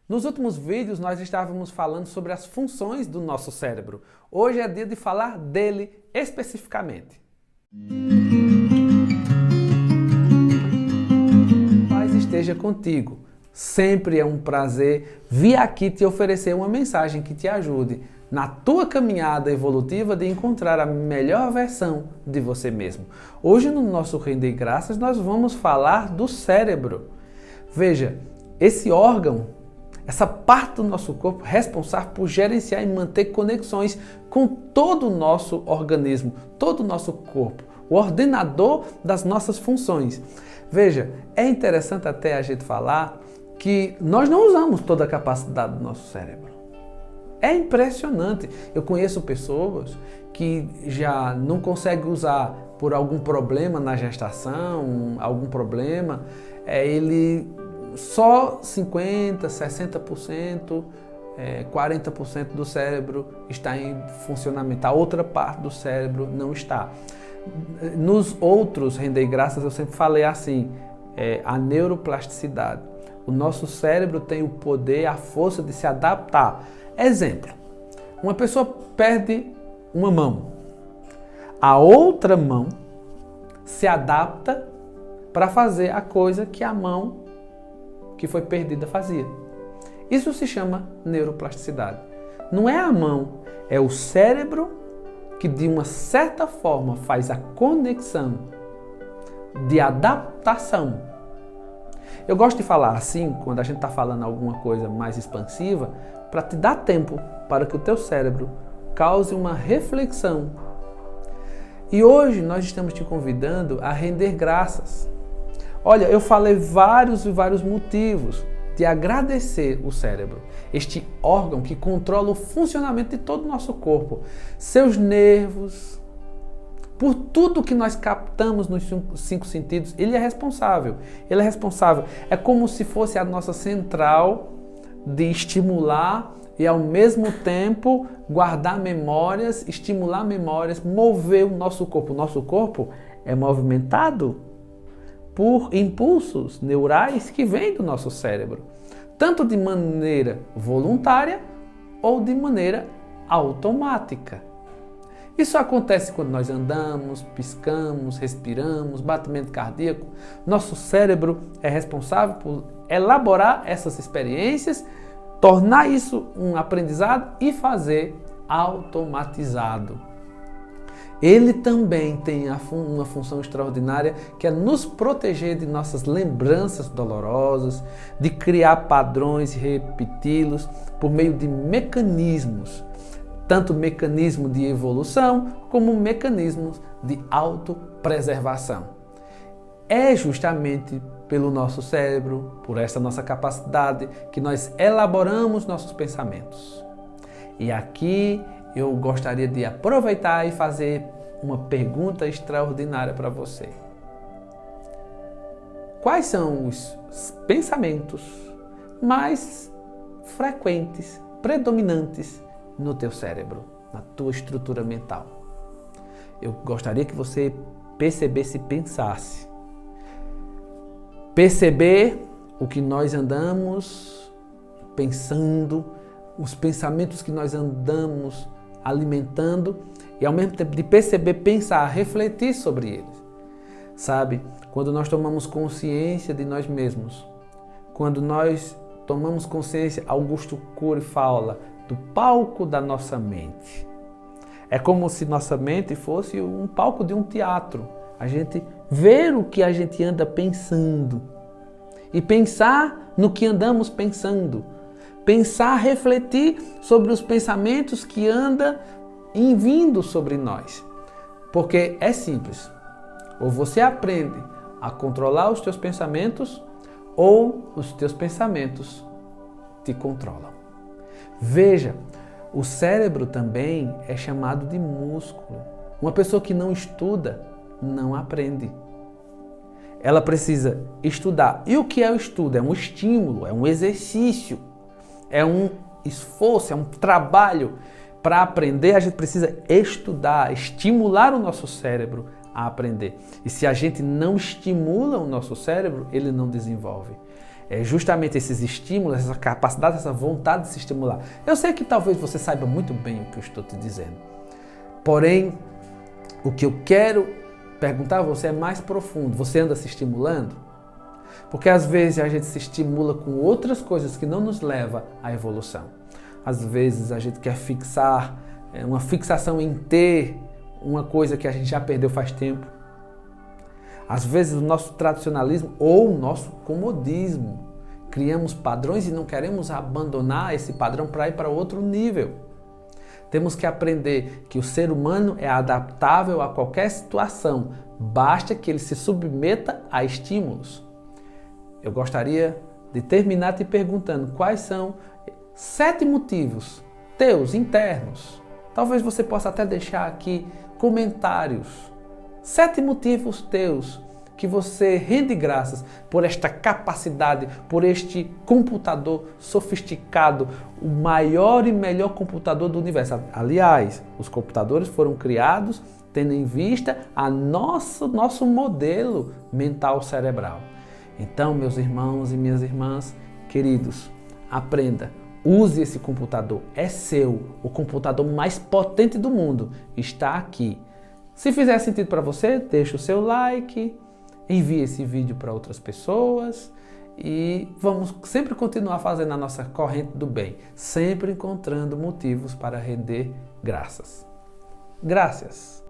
Nos últimos vídeos nós estávamos falando sobre as funções do nosso cérebro. Hoje é dia de falar dele especificamente. Paz esteja contigo. Sempre é um prazer vir aqui te oferecer uma mensagem que te ajude na tua caminhada evolutiva de encontrar a melhor versão de você mesmo. Hoje no nosso Render Graças nós vamos falar do cérebro. Veja, esse órgão, essa parte do nosso corpo responsável por gerenciar e manter conexões com todo o nosso organismo, todo o nosso corpo, o ordenador das nossas funções. Veja, é interessante até a gente falar que nós não usamos toda a capacidade do nosso cérebro. É impressionante. Eu conheço pessoas que já não conseguem usar por algum problema na gestação, algum problema, ele só 50%, 60%, 40% do cérebro está em funcionamento. A outra parte do cérebro não está. Nos outros Render Graças eu sempre falei assim, a neuroplasticidade. O nosso cérebro tem o poder, a força de se adaptar. Exemplo, uma pessoa perde uma mão. A outra mão se adapta para fazer a coisa que a mão que foi perdida fazia. Isso se chama neuroplasticidade. Não é a mão, é o cérebro que de uma certa forma faz a conexão de adaptação. Eu gosto de falar assim, quando a gente está falando alguma coisa mais expansiva, para te dar tempo para que o teu cérebro cause uma reflexão. E hoje nós estamos te convidando a render graças. Olha, eu falei vários motivos de agradecer o cérebro, este órgão que controla o funcionamento de todo o nosso corpo, seus nervos, por tudo que nós captamos nos cinco sentidos, ele é responsável. Ele é responsável. É como se fosse a nossa central de estimular e ao mesmo tempo guardar memórias, estimular memórias, mover o nosso corpo. O nosso corpo é movimentado por impulsos neurais que vêm do nosso cérebro, tanto de maneira voluntária ou de maneira automática. Isso acontece quando nós andamos, piscamos, respiramos, batimento cardíaco. Nosso cérebro é responsável por elaborar essas experiências, tornar isso um aprendizado e fazer automatizado. Ele também tem uma função extraordinária que é nos proteger de nossas lembranças dolorosas, de criar padrões e repeti-los por meio de mecanismos, tanto mecanismo de evolução como mecanismos de autopreservação. É justamente pelo nosso cérebro, por essa nossa capacidade, que nós elaboramos nossos pensamentos. E aqui eu gostaria de aproveitar e fazer uma pergunta extraordinária para você. Quais são os pensamentos mais frequentes, predominantes no teu cérebro, na tua estrutura mental? Eu gostaria que você percebesse e pensasse. Perceber o que nós andamos pensando, os pensamentos que nós andamos alimentando e ao mesmo tempo de perceber, pensar, refletir sobre eles. Sabe, quando nós tomamos consciência de nós mesmos, quando nós tomamos consciência, Augusto Cury fala, do palco da nossa mente. É como se nossa mente fosse um palco de um teatro. A gente ver o que a gente anda pensando e pensar no que andamos pensando. Pensar, refletir sobre os pensamentos que andam vindo sobre nós. Porque é simples. Ou você aprende a controlar os teus pensamentos ou os teus pensamentos te controlam. Veja, o cérebro também é chamado de músculo. Uma pessoa que não estuda, não aprende. Ela precisa estudar. E o que é o estudo? É um estímulo, é um exercício, é um esforço, é um trabalho. Para aprender, a gente precisa estudar, estimular o nosso cérebro a aprender. E se a gente não estimula o nosso cérebro, ele não desenvolve. é justamente esses estímulos, essa capacidade, essa vontade de se estimular. Eu sei que talvez você saiba muito bem o que eu estou te dizendo. Porém, o que eu quero perguntar a você é mais profundo. Você anda se estimulando? Porque às vezes a gente se estimula com outras coisas que não nos levam à evolução. Às vezes a gente quer fixar, uma fixação em ter uma coisa que a gente já perdeu faz tempo. Às vezes o nosso tradicionalismo ou o nosso comodismo. Criamos padrões e não queremos abandonar esse padrão para ir para outro nível. Temos que aprender que o ser humano é adaptável a qualquer situação, basta que ele se submeta a estímulos. Eu gostaria de terminar te perguntando quais são 7 motivos teus internos. Talvez você possa até deixar aqui comentários. 7 motivos teus que você rende graças por esta capacidade, por este computador sofisticado, o maior e melhor computador do universo. Aliás, os computadores foram criados tendo em vista a nosso modelo mental cerebral. Então, meus irmãos e minhas irmãs, queridos, aprenda, use esse computador, é seu, o computador mais potente do mundo está aqui. Se fizer sentido para você, deixa o seu like, envie esse vídeo para outras pessoas e vamos sempre continuar fazendo a nossa corrente do bem, sempre encontrando motivos para render graças. Graças!